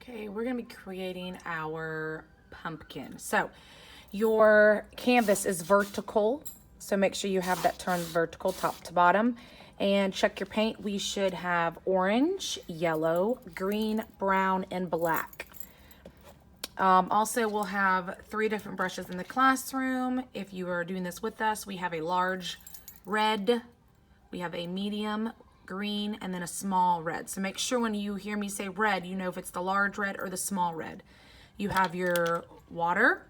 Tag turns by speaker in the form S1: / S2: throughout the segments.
S1: Okay, we're gonna be creating our pumpkin. So your canvas is vertical, so make sure you have that turned vertical top to bottom. And check your paint. We should have orange, yellow, green, brown, and black. Also, we'll have 3 different brushes in the classroom. If you are doing this with us, we have a large red, we have a medium green, and then a small red. So make sure when you hear me say red, you know if it's the large red or the small red. You have your water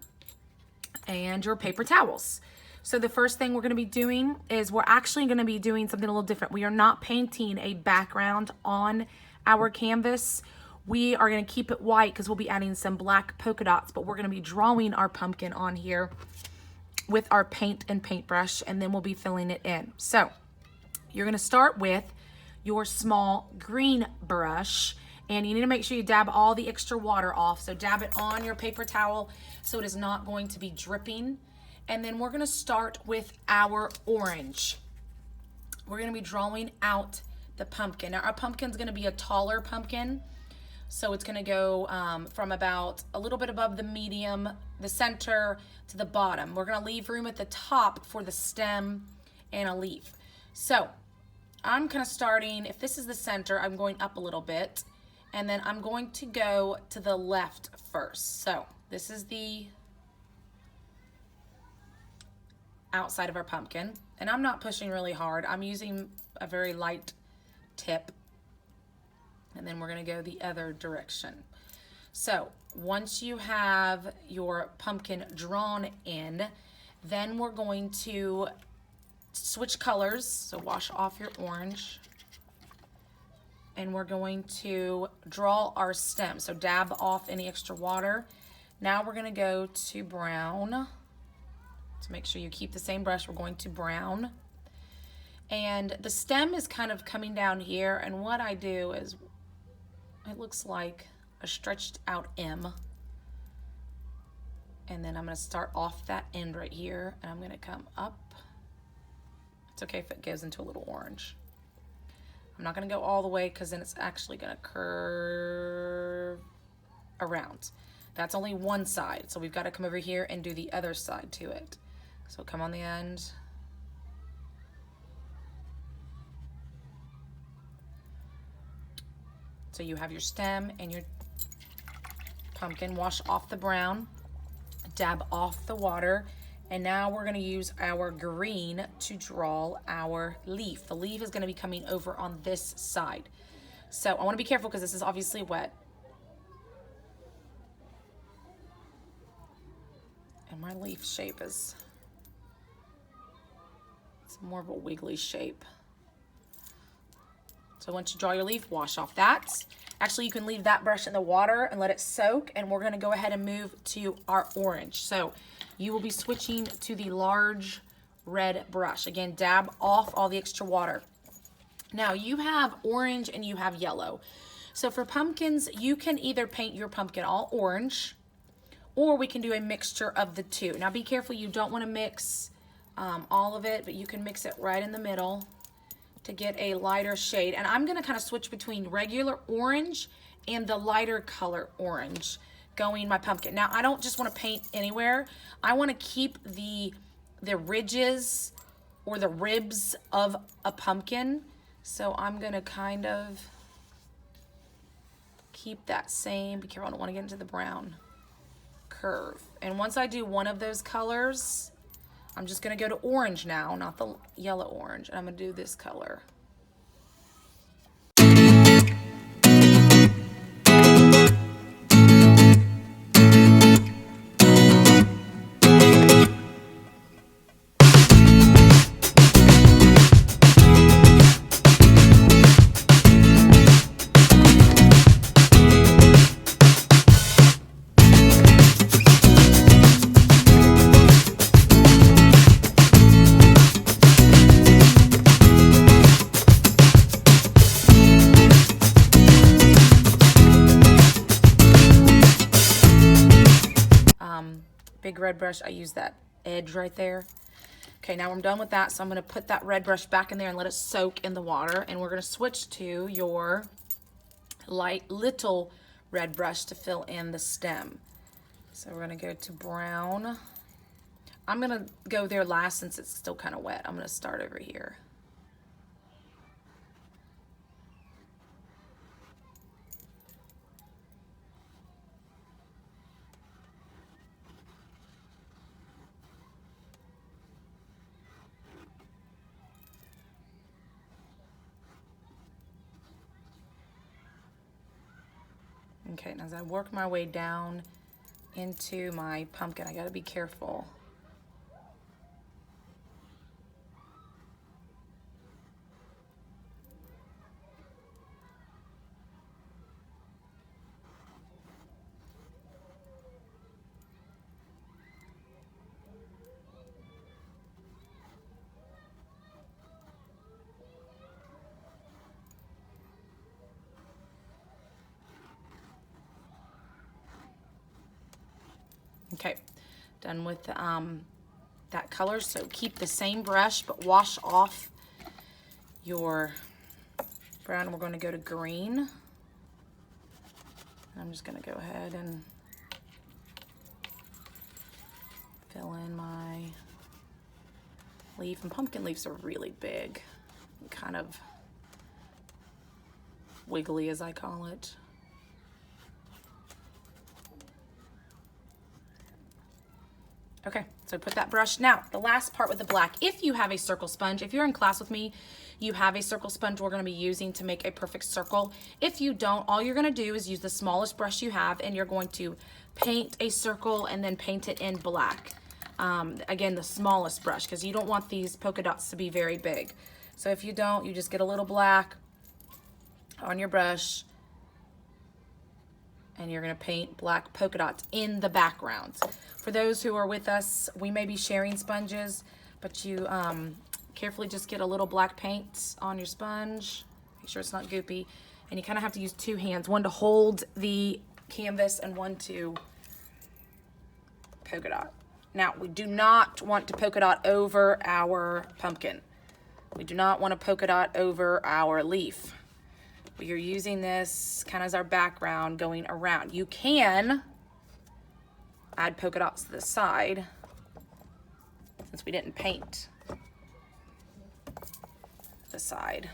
S1: and your paper towels. So the first thing we're going to be doing is we're actually going to be doing something a little different. We are not painting a background on our canvas. We are going to keep it white because we'll be adding some black polka dots, but we're going to be drawing our pumpkin on here with our paint and paintbrush, and then we'll be filling it in. So you're going to start with your small green brush, and you need to make sure you dab all the extra water off. So dab it on your paper towel so it is not going to be dripping. And then we're going to start with our orange. We're going to be drawing out the pumpkin. Now our pumpkin's going to be a taller pumpkin. So it's going to go from about a little bit above the medium, the center, to the bottom. We're going to leave room at the top for the stem and a leaf. So I'm kind of starting, if this is the center, I'm going up a little bit. And then I'm going to go to the left first. So this is the outside of our pumpkin. And I'm not pushing really hard. I'm using a very light tip. And then we're going to go the other direction. So once you have your pumpkin drawn in, then we're going to switch colors. So wash off your orange. And we're going to draw our stem. So dab off any extra water. Now we're going to go to brown. So make sure you keep the same brush. We're going to brown. And the stem is kind of coming down here. And what I do is, it looks like a stretched out M. And then I'm going to start off that end right here. And I'm going to come up. It's okay if it goes into a little orange. I'm not going to go all the way because then it's actually going to curve around. That's only one side. So we've got to come over here and do the other side to it. So come on the end. So you have your stem and your pumpkin. Wash off the brown. Dab off the water. And now we're going to use our green to draw our leaf. The leaf is going to be coming over on this side. So I want to be careful because this is obviously wet. And my leaf shape is, it's more of a wiggly shape. So once you draw your leaf, wash off that. Actually, you can leave that brush in the water and let it soak. And we're going to go ahead and move to our orange. So you will be switching to the large red brush. Again, dab off all the extra water. Now you have orange and you have yellow. So for pumpkins, you can either paint your pumpkin all orange, or we can do a mixture of the two. Now be careful, you don't want to mix all of it, but you can mix it right in the middle to get a lighter shade. And I'm going to kind of switch between regular orange and the lighter color orange going my pumpkin. Now I don't just want to paint anywhere. I want to keep the ridges or the ribs of a pumpkin. So I'm going to kind of keep that same, be careful, I don't want to get into the brown curve. And once I do one of those colors, I'm just going to go to orange now, not the yellow orange. And I'm going to do this color. Big red brush, I use that edge right there. Okay, now I'm done with that, so I'm going to put that red brush back in there and let it soak in the water. And we're going to switch to your little red brush to fill in the stem. So we're gonna go to brown. I'm gonna go there last since it's still kind of wet. I'm gonna start over here. Okay, and as I work my way down into my pumpkin, I gotta be careful. Okay, done with that color. So keep the same brush, but wash off your brown. We're going to go to green. I'm just going to go ahead and fill in my leaf. And pumpkin leaves are really big, kind of wiggly, as I call it. Okay, so put that brush. Now, the last part with the black, if you have a circle sponge, if you're in class with me, you have a circle sponge we're gonna be using to make a perfect circle. If you don't, all you're gonna do is use the smallest brush you have and you're going to paint a circle and then paint it in black. Again, the smallest brush, because you don't want these polka dots to be very big. So if you don't, you just get a little black on your brush and you're gonna paint black polka dots in the background. For those who are with us, we may be sharing sponges, but you carefully just get a little black paint on your sponge. Make sure it's not goopy. And you kind of have to use two hands, one to hold the canvas and one to polka dot. Now, we do not want to polka dot over our pumpkin. We do not want to polka dot over our leaf. We are using this kind of as our background going around. You can add polka dots to the side since we didn't paint the side.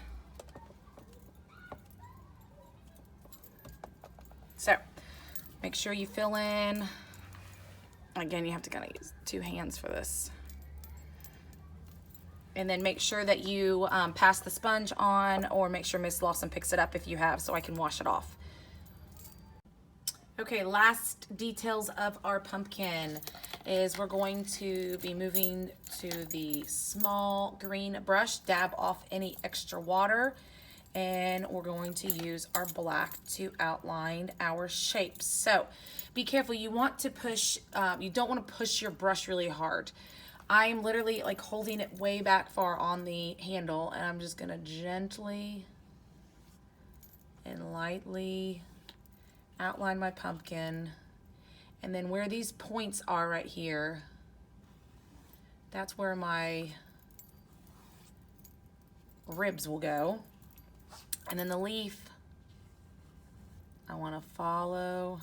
S1: So make sure you fill in. Again, you have to kind of use two hands for this. And then make sure that you pass the sponge on, or make sure Miss Lawson picks it up if you have, so I can wash it off. Okay, last details of our pumpkin is we're going to be moving to the small green brush, dab off any extra water, and we're going to use our black to outline our shapes. So be careful, you want to push, you don't want to push your brush really hard. I'm literally like holding it way back far on the handle, and I'm just gonna gently and lightly outline my pumpkin. And then where these points are right here, that's where my ribs will go. And then the leaf, I want to follow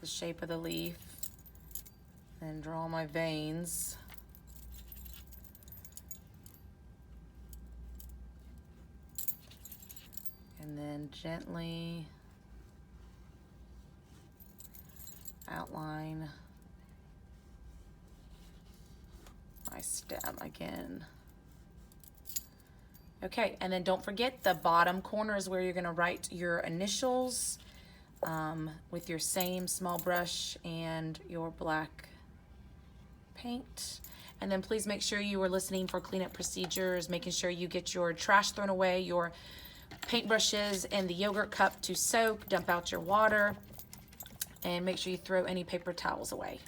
S1: the shape of the leaf and draw my veins. And then gently outline my stem again. Okay, and then don't forget the bottom corner is where you're gonna write your initials with your same small brush and your black paint. And then please make sure you are listening for cleanup procedures, making sure you get your trash thrown away, your paintbrushes and the yogurt cup to soak, dump out your water, and make sure you throw any paper towels away.